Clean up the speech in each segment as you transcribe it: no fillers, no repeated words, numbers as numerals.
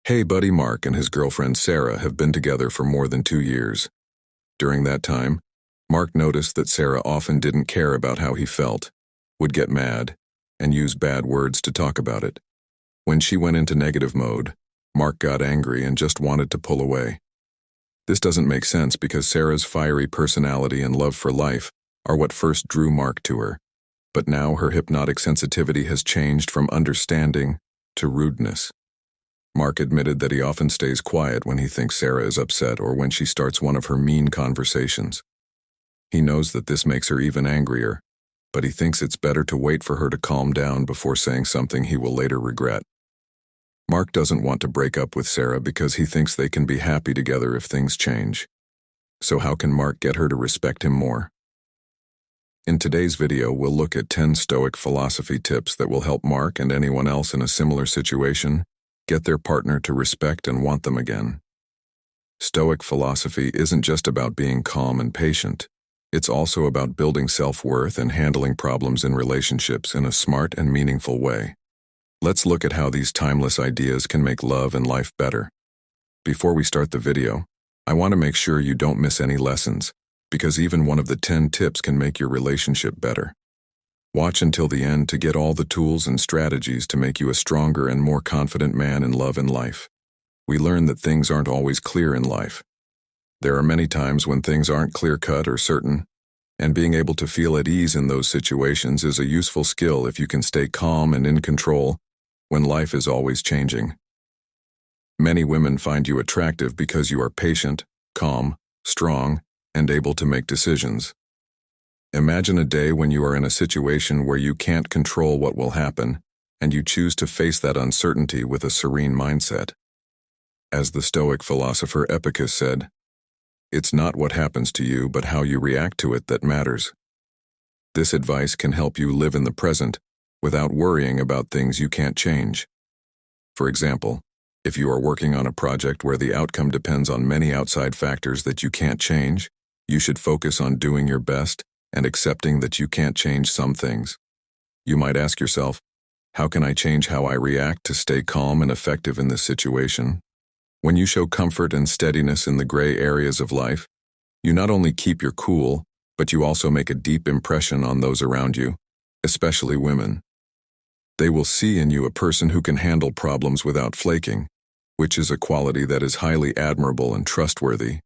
Hey buddy Mark and his girlfriend Sarah have been together for more than 2 years. During that time, Mark noticed that Sarah often didn't care about how he felt, would get mad, and use bad words to talk about it. When she went into negative mode, Mark got angry and just wanted to pull away. This doesn't make sense because Sarah's fiery personality and love for life are what first drew Mark to her, but now her hypnotic sensitivity has changed from understanding to rudeness. Mark admitted that he often stays quiet when he thinks Sarah is upset or when she starts one of her mean conversations. He knows that this makes her even angrier, but he thinks it's better to wait for her to calm down before saying something he will later regret. Mark doesn't want to break up with Sarah because he thinks they can be happy together if things change. So how can Mark get her to respect him more? In today's video, we'll look at 10 Stoic philosophy tips that will help Mark and anyone else in a similar situation get their partner to respect and want them again. Stoic philosophy isn't just about being calm and patient. It's also about building self-worth and handling problems in relationships in a smart and meaningful way. Let's look at how these timeless ideas can make love and life better. Before we start the video, I want to make sure you don't miss any lessons, because even one of the 10 tips can make your relationship better. Watch until the end to get all the tools and strategies to make you a stronger and more confident man in love and life. We learn that things aren't always clear in life. There are many times when things aren't clear-cut or certain, and being able to feel at ease in those situations is a useful skill if you can stay calm and in control when life is always changing. Many women find you attractive because you are patient, calm, strong, and able to make decisions. Imagine a day when you are in a situation where you can't control what will happen, and you choose to face that uncertainty with a serene mindset. As the Stoic philosopher Epicurus said, "It's not what happens to you, but how you react to it that matters." This advice can help you live in the present without worrying about things you can't change. For example, if you are working on a project where the outcome depends on many outside factors that you can't change, you should focus on doing your best and accepting that you can't change some things. You might ask yourself, how can I change how I react to stay calm and effective in this situation? When you show comfort and steadiness in the gray areas of life, you not only keep your cool, but you also make a deep impression on those around you, especially women. They will see in you a person who can handle problems without flaking, which is a quality that is highly admirable and trustworthy.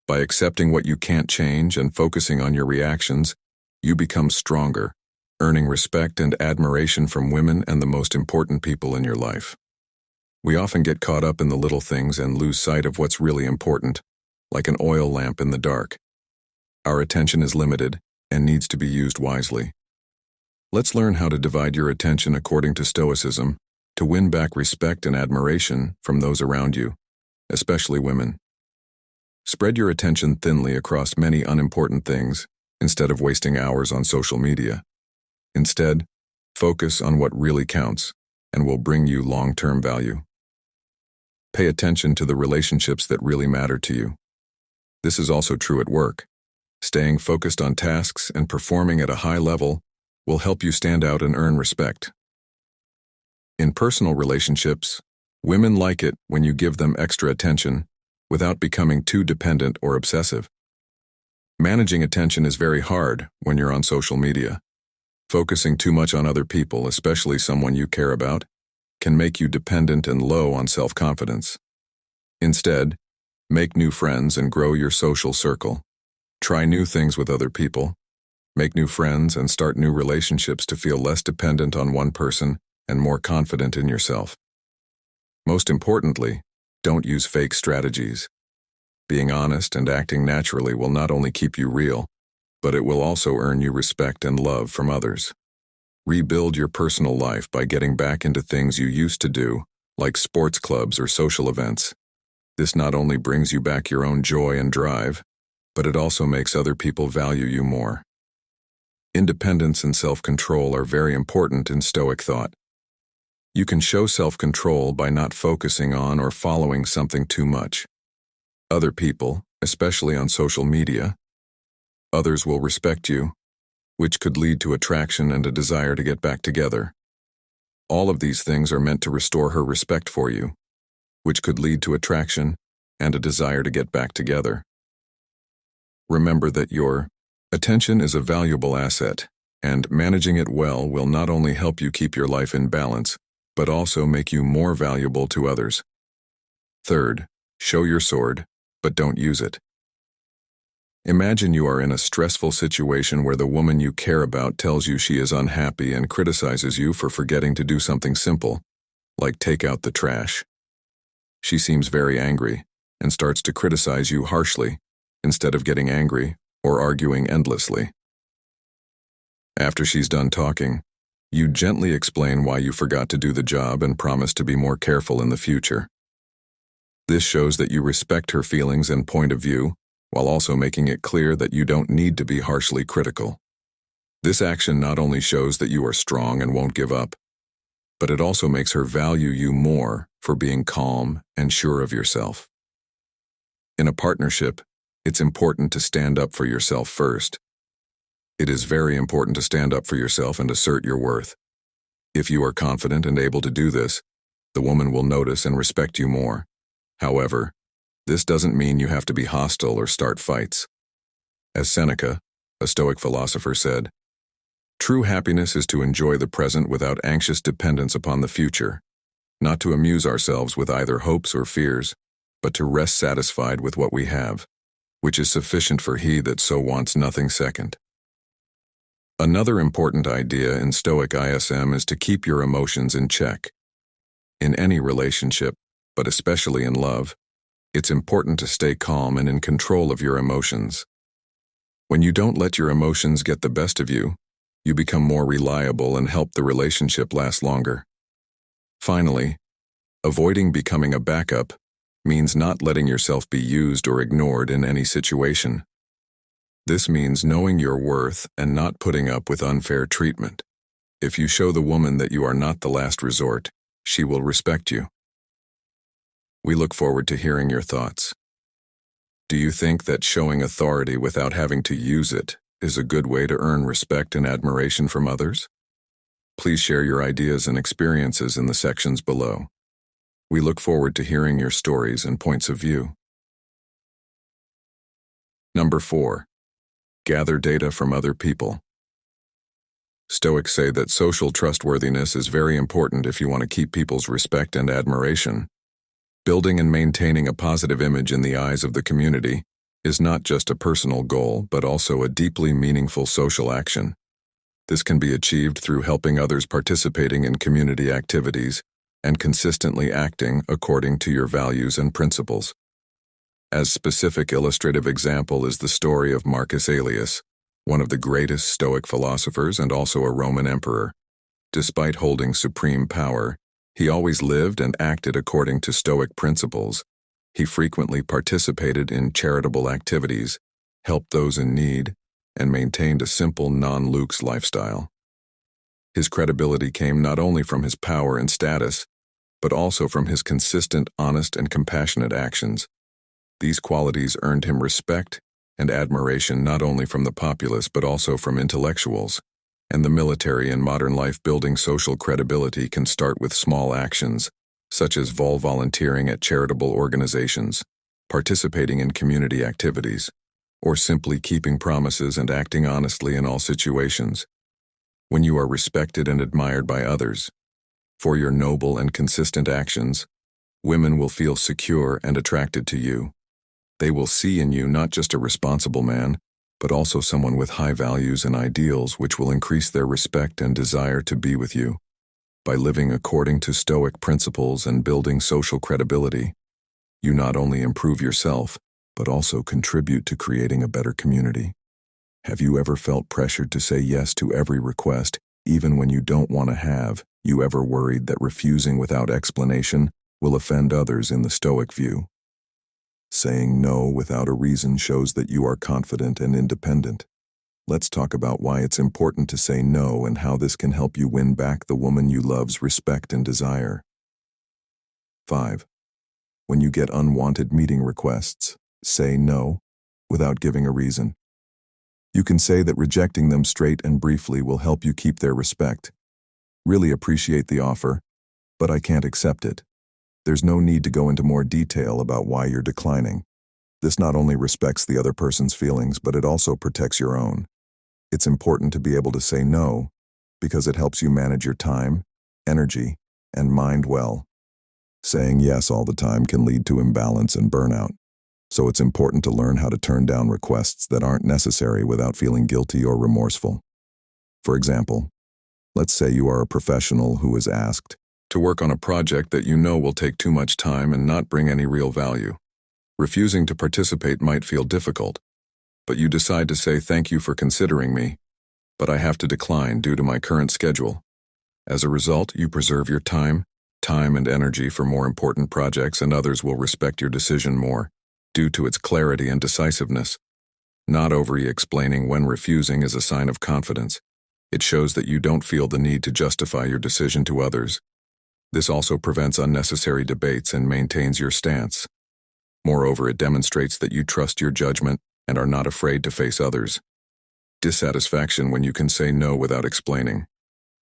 By accepting what you can't change and focusing on your reactions, you become stronger, earning respect and admiration from women and the most important people in your life. We often get caught up in the little things and lose sight of what's really important, like an oil lamp in the dark. Our attention is limited and needs to be used wisely. Let's learn how to divide your attention according to Stoicism to win back respect and admiration from those around you, especially women. Spread your attention thinly across many unimportant things instead of wasting hours on social media. Instead, focus on what really counts and will bring you long-term value. Pay attention to the relationships that really matter to you. This is also true at work. Staying focused on tasks and performing at a high level will help you stand out and earn respect. In personal relationships, women like it when you give them extra attention without becoming too dependent or obsessive. Managing attention is very hard when you're on social media. Focusing too much on other people, especially someone you care about, can make you dependent and low on self-confidence. Instead, make new friends and grow your social circle. Try new things with other people. Make new friends and start new relationships to feel less dependent on one person and more confident in yourself. Most importantly, don't use fake strategies. Being honest and acting naturally will not only keep you real, but it will also earn you respect and love from others. Rebuild your personal life by getting back into things you used to do, like sports clubs or social events. This not only brings you back your own joy and drive, but it also makes other people value you more. Independence and self-control are very important in Stoic thought. You can show self-control by not focusing on or following something too much. Other people, especially on social media, others will respect you, which could lead to attraction and a desire to get back together. All of these things are meant to restore her respect for you. which could lead to attraction and a desire to get back together. Remember that your attention is a valuable asset, and managing it well will not only help you keep your life in balance, but also make you more valuable to others. Third, show your sword, but don't use it. Imagine you are in a stressful situation where the woman you care about tells you she is unhappy and criticizes you for forgetting to do something simple, like take out the trash. She seems very angry and starts to criticize you harshly instead of getting angry or arguing endlessly. After she's done talking, you gently explain why you forgot to do the job and promise to be more careful in the future. This shows that you respect her feelings and point of view, while also making it clear that you don't need to be harshly critical. This action not only shows that you are strong and won't give up, but it also makes her value you more for being calm and sure of yourself. In a partnership, it's important to stand up for yourself first. It is very important to stand up for yourself and assert your worth. If you are confident and able to do this, the woman will notice and respect you more. However, this doesn't mean you have to be hostile or start fights. As Seneca, a Stoic philosopher, said, "True happiness is to enjoy the present without anxious dependence upon the future, not to amuse ourselves with either hopes or fears, but to rest satisfied with what we have, which is sufficient for he that so wants nothing second." Another important idea in Stoic ISM is to keep your emotions in check. In any relationship, but especially in love, it's important to stay calm and in control of your emotions. When you don't let your emotions get the best of you, you become more reliable and help the relationship last longer. Finally, avoiding becoming a backup means not letting yourself be used or ignored in any situation. This means knowing your worth and not putting up with unfair treatment. If you show the woman that you are not the last resort, she will respect you. We look forward to hearing your thoughts. Do you think that showing authority without having to use it is a good way to earn respect and admiration from others? Please share your ideas and experiences in the sections below. We look forward to hearing your stories and points of view. Number 4. Gather data from other people. Stoics say that social trustworthiness is very important if you want to keep people's respect and admiration. Building and maintaining a positive image in the eyes of the community is not just a personal goal, but also a deeply meaningful social action. This can be achieved through helping others participating in community activities and consistently acting according to your values and principles. As specific illustrative example is the story of Marcus Aurelius, one of the greatest Stoic philosophers and also a Roman emperor. Despite holding supreme power, he always lived and acted according to Stoic principles. He frequently participated in charitable activities, helped those in need, and maintained a simple non-luxe lifestyle. His credibility came not only from his power and status, but also from his consistent, honest, and compassionate actions. These qualities earned him respect and admiration not only from the populace but also from intellectuals. And the military and modern life building social credibility can start with small actions, such as volunteering at charitable organizations, participating in community activities, or simply keeping promises and acting honestly in all situations. When you are respected and admired by others for your noble and consistent actions, women will feel secure and attracted to you. They will see in you not just a responsible man, but also someone with high values and ideals, which will increase their respect and desire to be with you. By living according to Stoic principles and building social credibility, you not only improve yourself, but also contribute to creating a better community. Have you ever felt pressured to say yes to every request, even when you don't want to have? You ever worried that refusing without explanation will offend others in the Stoic view? Saying no without a reason shows that you are confident and independent. Let's talk about why it's important to say no and how this can help you win back the woman you love's respect and desire. 5. When you get unwanted meeting requests, say no without giving a reason. You can say that rejecting them straight and briefly will help you keep their respect. Really appreciate the offer, but I can't accept it. There's no need to go into more detail about why you're declining. This not only respects the other person's feelings, but it also protects your own. It's important to be able to say no because it helps you manage your time, energy, and mind well. Saying yes all the time can lead to imbalance and burnout. So it's important to learn how to turn down requests that aren't necessary without feeling guilty or remorseful. For example, let's say you are a professional who is asked to work on a project that you know will take too much time and not bring any real value. Refusing to participate might feel difficult, but you decide to say thank you for considering me, but I have to decline due to my current schedule. As a result, you preserve your time and energy for more important projects, and others will respect your decision more due to its clarity and decisiveness. Not over-explaining when refusing is a sign of confidence. It shows that you don't feel the need to justify your decision to others. This also prevents unnecessary debates and maintains your stance. Moreover, it demonstrates that you trust your judgment and are not afraid to face others. Dissatisfaction when you can say no without explaining.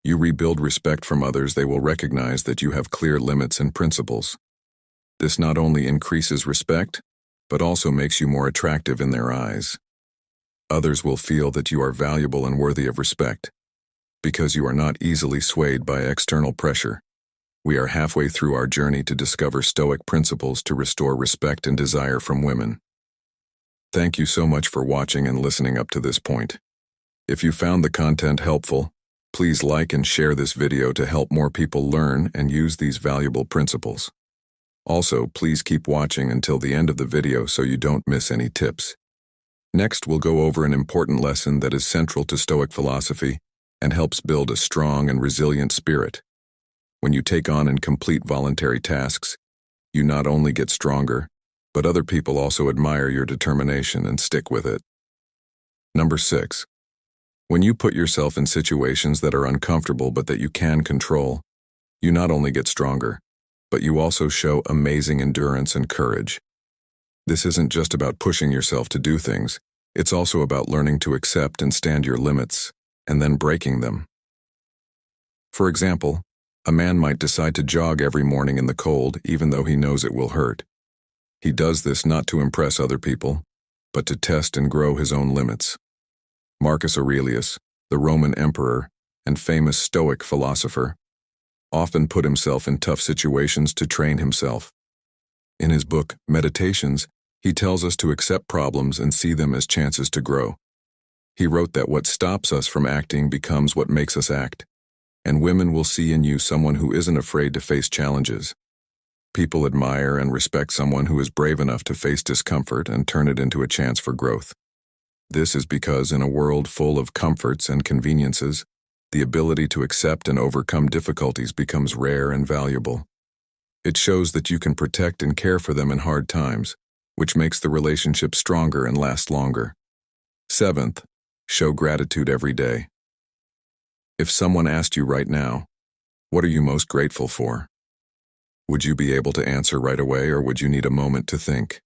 You rebuild respect from others. They will recognize that you have clear limits and principles. This not only increases respect, but also makes you more attractive in their eyes. Others will feel that you are valuable and worthy of respect, because you are not easily swayed by external pressure. We are halfway through our journey to discover Stoic principles to restore respect and desire from women. Thank you so much for watching and listening up to this point. If you found the content helpful, please like and share this video to help more people learn and use these valuable principles. Also, please keep watching until the end of the video so you don't miss any tips. Next, we'll go over an important lesson that is central to Stoic philosophy and helps build a strong and resilient spirit. When you take on and complete voluntary tasks, you not only get stronger, but other people also admire your determination and stick with it. Number 6. When you put yourself in situations that are uncomfortable but that you can control, you not only get stronger, but you also show amazing endurance and courage. This isn't just about pushing yourself to do things, it's also about learning to accept and stand your limits, and then breaking them. For example, a man might decide to jog every morning in the cold even though he knows it will hurt. He does this not to impress other people, but to test and grow his own limits. Marcus Aurelius, the Roman emperor and famous Stoic philosopher, often put himself in tough situations to train himself. In his book, Meditations, he tells us to accept problems and see them as chances to grow. He wrote that what stops us from acting becomes what makes us act, and women will see in you someone who isn't afraid to face challenges. People admire and respect someone who is brave enough to face discomfort and turn it into a chance for growth. This is because in a world full of comforts and conveniences, the ability to accept and overcome difficulties becomes rare and valuable. It shows that you can protect and care for them in hard times, which makes the relationship stronger and last longer. 7th, show gratitude every day. If someone asked you right now, what are you most grateful for? Would you be able to answer right away, or would you need a moment to think?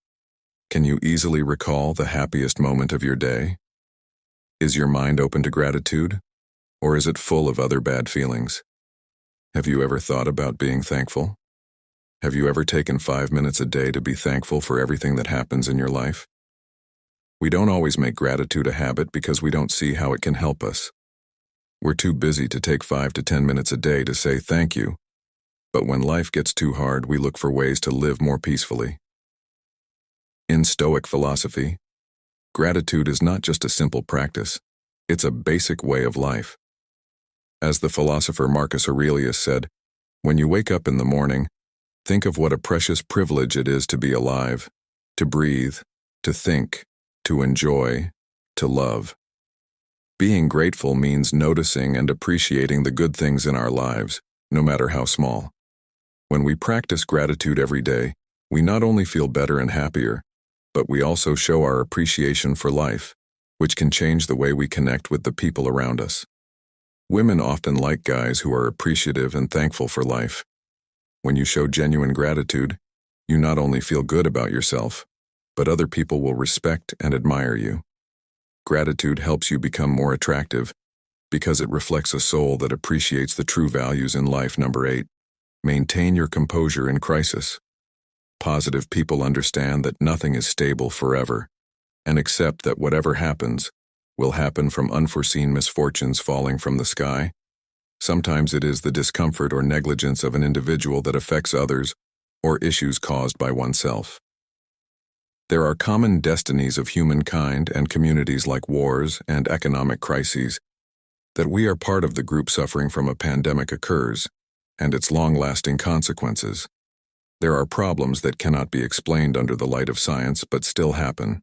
Can you easily recall the happiest moment of your day? Is your mind open to gratitude? Or is it full of other bad feelings? Have you ever thought about being thankful? Have you ever taken 5 minutes a day to be thankful for everything that happens in your life? We don't always make gratitude a habit because we don't see how it can help us. We're too busy to take 5 to 10 minutes a day to say thank you. But when life gets too hard, we look for ways to live more peacefully. In Stoic philosophy, gratitude is not just a simple practice, it's a basic way of life. As the philosopher Marcus Aurelius said, when you wake up in the morning, think of what a precious privilege it is to be alive, to breathe, to think, to enjoy, to love. Being grateful means noticing and appreciating the good things in our lives, no matter how small. When we practice gratitude every day, we not only feel better and happier, but we also show our appreciation for life, which can change the way we connect with the people around us. Women often like guys who are appreciative and thankful for life. When you show genuine gratitude, you not only feel good about yourself, but other people will respect and admire you. Gratitude helps you become more attractive because it reflects a soul that appreciates the true values in life. Number 8. Maintain your composure in crisis. Positive people understand that nothing is stable forever, and accept that whatever happens will happen from unforeseen misfortunes falling from the sky. Sometimes it is the discomfort or negligence of an individual that affects others, or issues caused by oneself. There are common destinies of humankind and communities like wars and economic crises. That we are part of the group suffering from a pandemic occurs, and its long-lasting consequences. There are problems that cannot be explained under the light of science but still happen.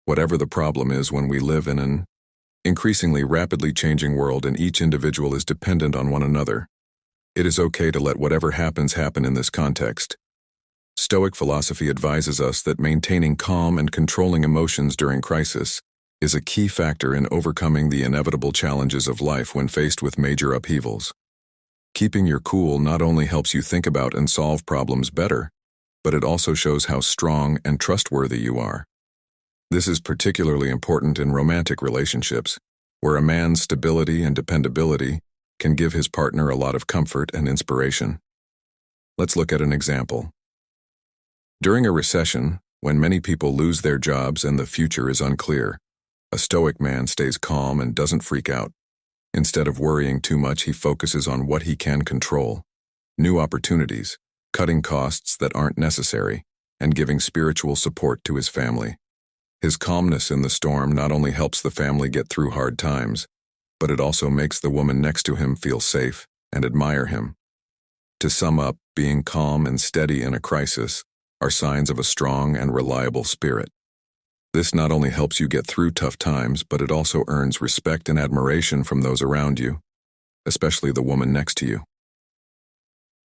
Whatever the problem is, when we live in an increasingly rapidly changing world and each individual is dependent on one another, it is okay to let whatever happens happen in this context. Stoic philosophy advises us that maintaining calm and controlling emotions during crisis is a key factor in overcoming the inevitable challenges of life when faced with major upheavals. Keeping your cool not only helps you think about and solve problems better, but it also shows how strong and trustworthy you are. This is particularly important in romantic relationships, where a man's stability and dependability can give his partner a lot of comfort and inspiration. Let's look at an example. During a recession, when many people lose their jobs and the future is unclear, a Stoic man stays calm and doesn't freak out. Instead of worrying too much, he focuses on what he can control: new opportunities, cutting costs that aren't necessary, and giving spiritual support to his family. His calmness in the storm not only helps the family get through hard times, but it also makes the woman next to him feel safe and admire him. To sum up, being calm and steady in a crisis are signs of a strong and reliable spirit. This not only helps you get through tough times, but it also earns respect and admiration from those around you, especially the woman next to you.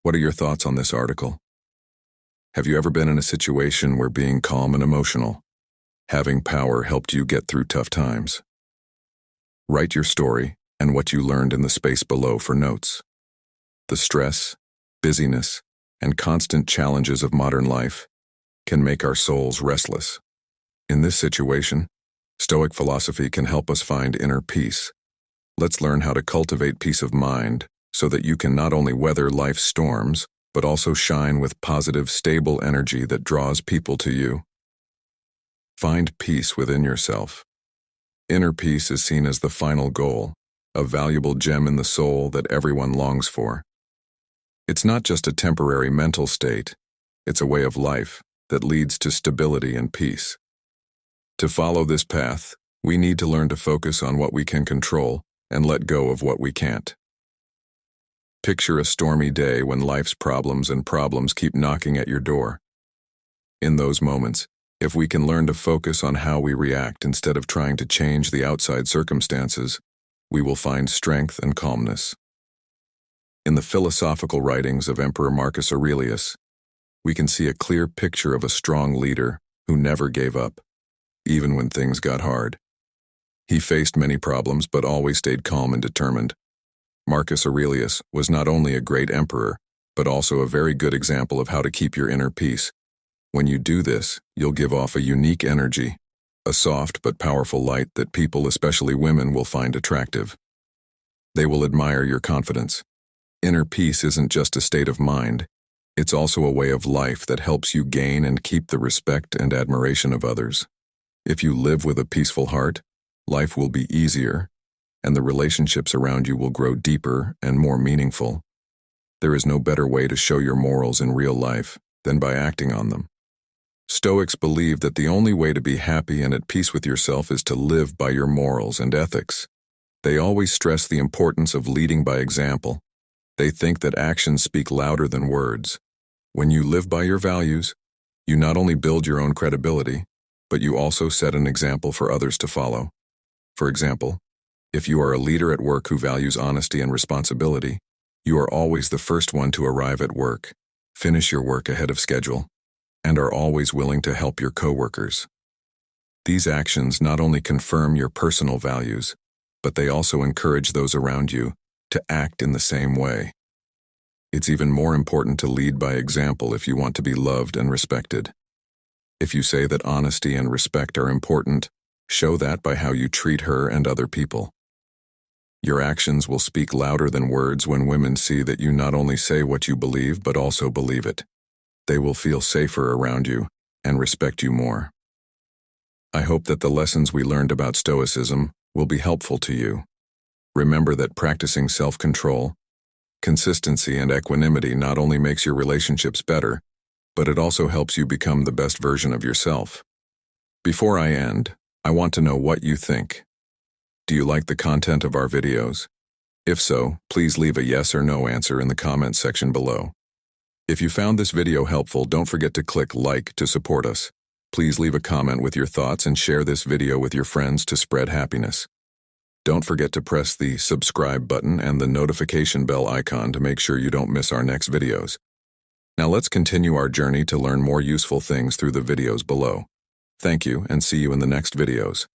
What are your thoughts on this article? Have you ever been in a situation where being calm and emotional, having power, helped you get through tough times? Write your story and what you learned in the space below for notes. The stress, busyness, and constant challenges of modern life can make our souls restless. In this situation, Stoic philosophy can help us find inner peace. Let's learn how to cultivate peace of mind so that you can not only weather life's storms, but also shine with positive, stable energy that draws people to you. Find peace within yourself. Inner peace is seen as the final goal, a valuable gem in the soul that everyone longs for. It's not just a temporary mental state, it's a way of life that leads to stability and peace. To follow this path, we need to learn to focus on what we can control and let go of what we can't. Picture a stormy day when life's problems keep knocking at your door. In those moments, if we can learn to focus on how we react instead of trying to change the outside circumstances, we will find strength and calmness. In the philosophical writings of Emperor Marcus Aurelius, we can see a clear picture of a strong leader who never gave up, even when things got hard. He faced many problems but always stayed calm and determined. Marcus Aurelius was not only a great emperor, but also a very good example of how to keep your inner peace. When you do this, you'll give off a unique energy, a soft but powerful light that people, especially women, will find attractive. They will admire your confidence. Inner peace isn't just a state of mind, it's also a way of life that helps you gain and keep the respect and admiration of others. If you live with a peaceful heart, life will be easier, and the relationships around you will grow deeper and more meaningful. There is no better way to show your morals in real life than by acting on them. Stoics believe that the only way to be happy and at peace with yourself is to live by your morals and ethics. They always stress the importance of leading by example. They think that actions speak louder than words. When you live by your values, you not only build your own credibility, but you also set an example for others to follow. For example, if you are a leader at work who values honesty and responsibility, you are always the first one to arrive at work, finish your work ahead of schedule, and are always willing to help your coworkers. These actions not only confirm your personal values, but they also encourage those around you to act in the same way. It's even more important to lead by example if you want to be loved and respected. If you say that honesty and respect are important, show that by how you treat her and other people. Your actions will speak louder than words when women see that you not only say what you believe but also believe it. They will feel safer around you and respect you more. I hope that the lessons we learned about Stoicism will be helpful to you. Remember that practicing self-control, consistency, and equanimity not only makes your relationships better, but it also helps you become the best version of yourself. Before I end, I want to know what you think. Do you like the content of our videos? If so, please leave a yes or no answer in the comments section below. If you found this video helpful, don't forget to click like to support us. Please leave a comment with your thoughts and share this video with your friends to spread happiness. Don't forget to press the subscribe button and the notification bell icon to make sure you don't miss our next videos. Now let's continue our journey to learn more useful things through the videos below. Thank you, and see you in the next videos.